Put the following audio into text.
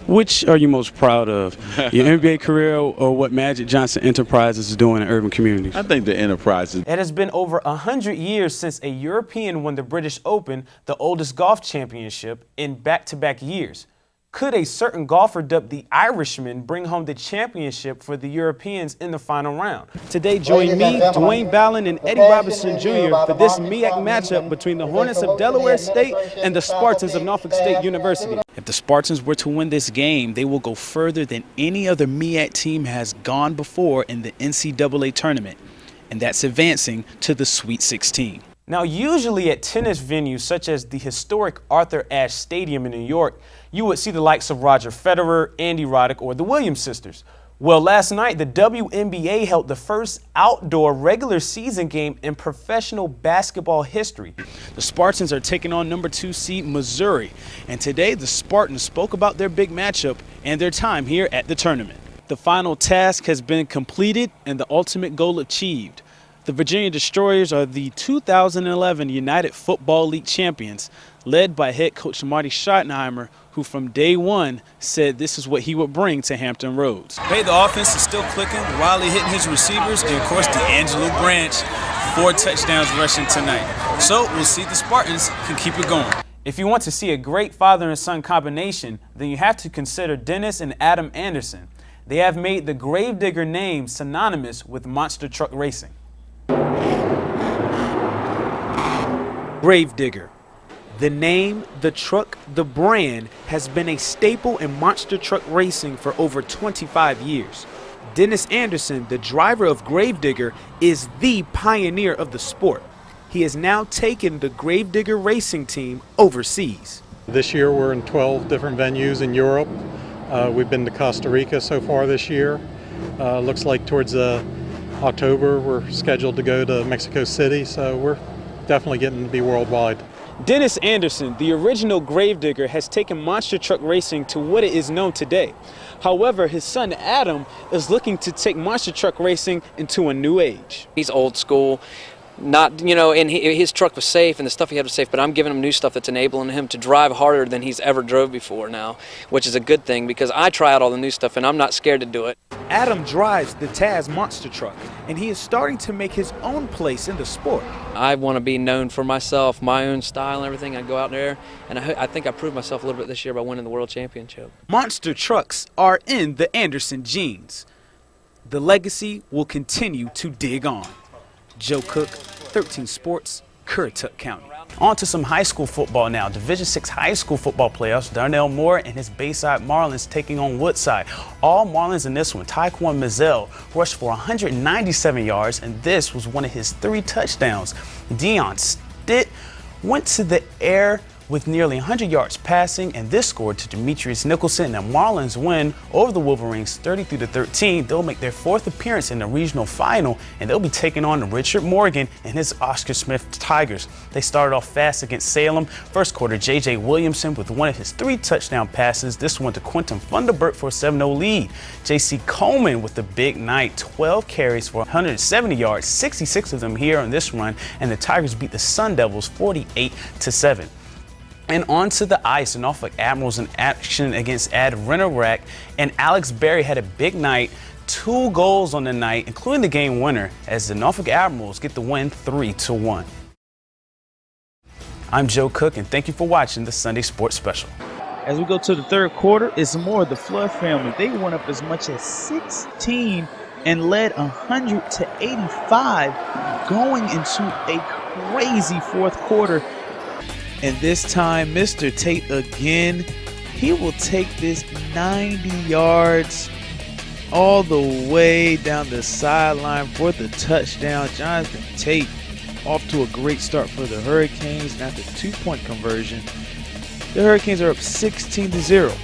Which are you most proud of, your NBA career or what Magic Johnson Enterprises is doing in urban communities? I think the Enterprises. It has been over 100 years since a European won the British Open, the oldest golf championship, in back-to-back years. Could a certain golfer dubbed the Irishman bring home the championship for the Europeans in the final round? Today, join me, Dwayne Ballin, and Eddie Robinson Jr. for this MEAC matchup between the Hornets of Delaware State and the Spartans of Norfolk State University. If the Spartans were to win this game, they will go further than any other MEAC team has gone before in the NCAA Tournament, and that's advancing to the Sweet 16. Now, usually at tennis venues such as the historic Arthur Ashe Stadium in New York, you would see the likes of Roger Federer, Andy Roddick, or the Williams sisters. Well, last night, the WNBA held the first outdoor regular season game in professional basketball history. The Spartans are taking on number 2 seed Missouri, and today the Spartans spoke about their big matchup and their time here at the tournament. The final task has been completed and the ultimate goal achieved. The Virginia Destroyers are the 2011 United Football League champions, led by head coach Marty Schottenheimer, who from day one said this is what he would bring to Hampton Roads. Hey, the offense is still clicking. Wiley hitting his receivers, and of course, D'Angelo Branch, 4 touchdowns rushing tonight. So we'll see if the Spartans can keep it going. If you want to see a great father and son combination, then you have to consider Dennis and Adam Anderson. They have made the Gravedigger name synonymous with monster truck racing. Gravedigger. The name, the truck, the brand has been a staple in monster truck racing for over 25 years. Dennis Anderson, the driver of Gravedigger, is the pioneer of the sport. He has now taken the Gravedigger racing team overseas. This year we're in 12 different venues in Europe. We've been to Costa Rica so far this year. Looks like towards October we're scheduled to go to Mexico City, so we're definitely getting to be worldwide. Dennis Anderson, the original Gravedigger, has taken monster truck racing to what it is known today. However, his son Adam is looking to take monster truck racing into a new age. He's old school. Not, and his truck was safe and the stuff he had was safe, but I'm giving him new stuff that's enabling him to drive harder than he's ever drove before now, which is a good thing because I try out all the new stuff and I'm not scared to do it. Adam drives the Taz monster truck, and he is starting to make his own place in the sport. I want to be known for myself, my own style and everything. I go out there, and I think I proved myself a little bit this year by winning the World Championship. Monster trucks are in the Anderson genes. The legacy will continue to dig on. Joe Cook, 13 Sports, Currituck County. On to some high school football now. Division VI high school football playoffs. Darnell Moore and his Bayside Marlins taking on Woodside. All Marlins in this one. Tyquan Mizell rushed for 197 yards, and this was one of his 3 touchdowns. Deion Stitt went to the air with nearly 100 yards passing, and this scored to Demetrius Nicholson. The Marlins win over the Wolverines 33-13. They'll make their 4th appearance in the regional final, and they'll be taking on Richard Morgan and his Oscar Smith Tigers. They started off fast against Salem. First quarter, J.J. Williamson with one of his 3 touchdown passes. This one to Quentin Funderburk for a 7-0 lead. J.C. Coleman with the big night, 12 carries for 170 yards, 66 of them here on this run, and the Tigers beat the Sun Devils 48-7. And on to the ice, the Norfolk Admirals in action against Ad Renorak, and Alex Berry had a big night, 2 goals on the night, including the game winner, as the Norfolk Admirals get the win 3-1. I'm Joe Cook, and thank you for watching the Sunday Sports Special. As we go to the third quarter, it's more of the Flood family. They went up as much as 16 and led 100-85 going into a crazy fourth quarter. And this time, Mr. Tate again, he will take this 90 yards all the way down the sideline for the touchdown. Jonathan Tate off to a great start for the Hurricanes. And after 2-point conversion, the Hurricanes are up 16-0.